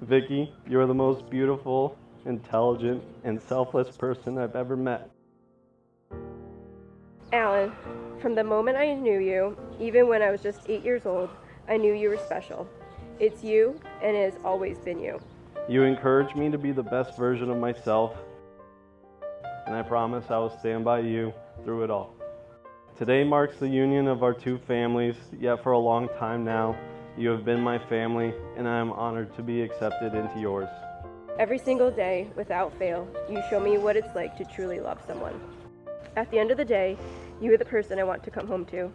Vicky, you are the most beautiful, intelligent, and selfless person I've ever met. Alan, from the moment I knew you, even when I was just 8 years old, I knew you were special. It's you, and it has always been you. You encourage me to be the best version of myself, and I promise I will stand by you through it all. Today marks the union of our two families, yet for a long time now, you have been my family, and I am honored to be accepted into yours. Every single day, without fail, you show me what it's like to truly love someone. At the end of the day, you are the person I want to come home to.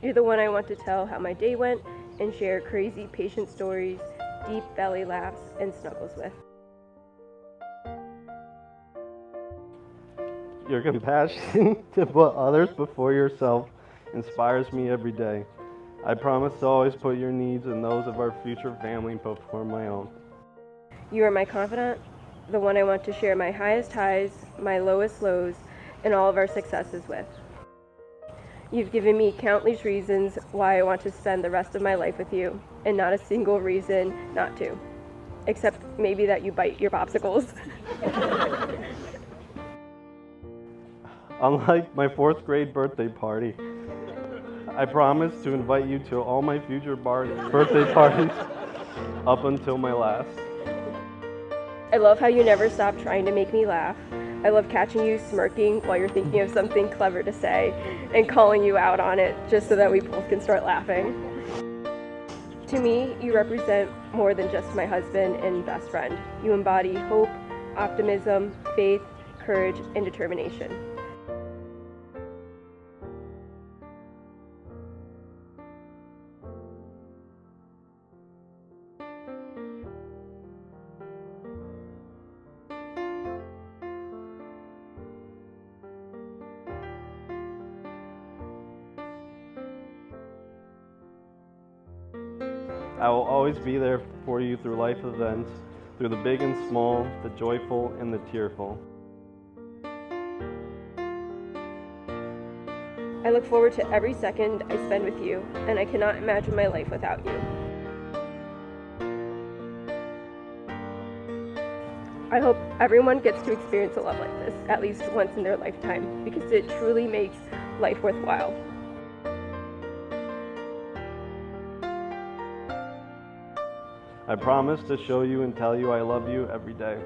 You're the one I want to tell how my day went and share crazy patient stories, deep belly laughs, and snuggles with. Your compassion to put others before yourself inspires me every day. I promise to always put your needs and those of our future family before my own. You are my confidant, the one I want to share my highest highs, my lowest lows, and all of our successes with. You've given me countless reasons why I want to spend the rest of my life with you, and not a single reason not to. Except maybe that you bite your popsicles. Unlike my 4th grade birthday party, I promise to invite you to all my future birthday parties up until my last. I love how you never stop trying to make me laugh. I love catching you smirking while you're thinking of something clever to say and calling you out on it just so that we both can start laughing. To me, you represent more than just my husband and best friend. You embody hope, optimism, faith, courage, and determination. I will always be there for you through life events, through the big and small, the joyful and the tearful. I look forward to every second I spend with you, and I cannot imagine my life without you. I hope everyone gets to experience a love like this, at least once in their lifetime, because it truly makes life worthwhile. I promise to show you and tell you I love you every day.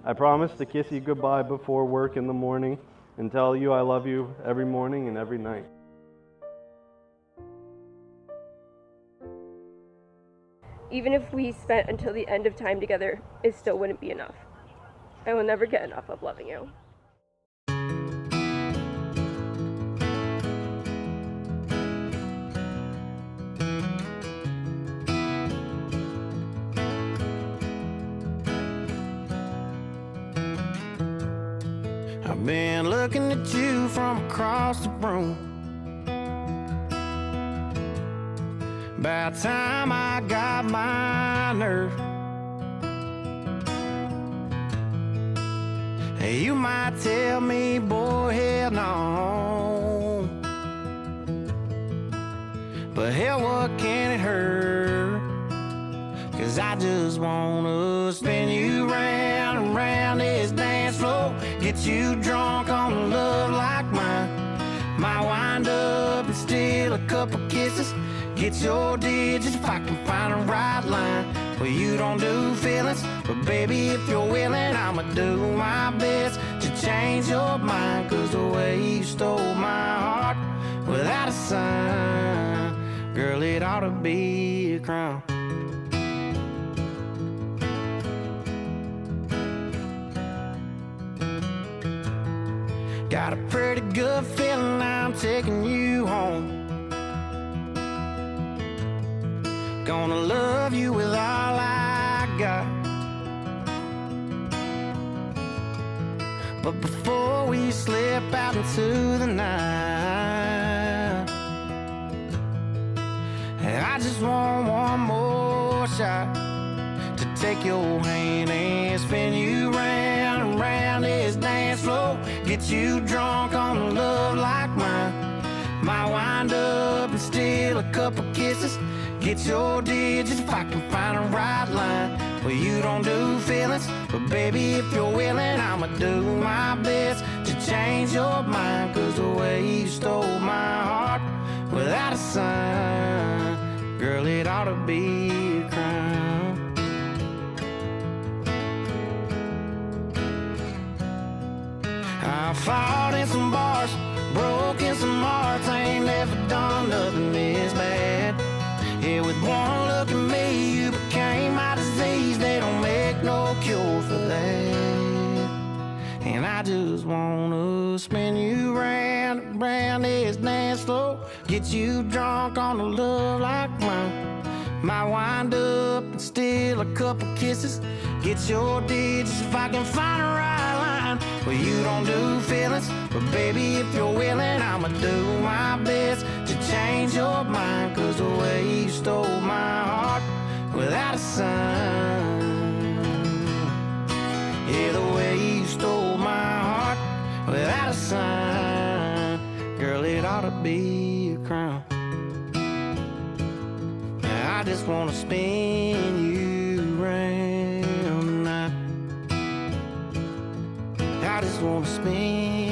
I promise to kiss you goodbye before work in the morning and tell you I love you every morning and every night. Even if we spent until the end of time together, it still wouldn't be enough. I will never get enough of loving you. I've been looking at you from across the room. About time I got my nerve. Hey, you might tell me, boy, hell no. But hell, what can it hurt? 'Cause I just wanna spin you round and round this dance floor. Get you drunk on love like mine. Might wind up and steal a couple kisses. Get your digits if I can find a right line. Well, you don't do feelings, but baby, if you're willing, I'ma do my best to change your mind. 'Cause the way you stole my heart without a sign, girl, it ought to be a crime. Got a pretty good feeling I'm taking you home. Gonna love you with all I got. But before we slip out into the night, I just want one more shot to take your hand and spin you round and round this dance floor. Get you drunk on love like mine. Might wind up and steal a couple kisses. get your digits if I can find a right line. Well, you don't do feelings, but baby, if you're willing, I'ma do my best to change your mind. Cause the way you stole my heart without a sign, girl, it ought to be a crime. I fought in some bars, broke in some hearts, I ain't never done nothing this bad. Yeah, with one look at me, you became my disease. They don't make no cure for that. And I just wanna spin you round and round this dance floor, get you drunk on a love like mine. Might wind up and steal a couple kisses, get your digits if I can find a right line. Well, you don't do feelings, but baby, if you're willing, I'ma do my best to change your mind. Cause the way you stole my heart without a sign, yeah, the way you stole my heart without a sign, girl, it ought to be a crime. I just wanna spin you round tonight. I just wanna spin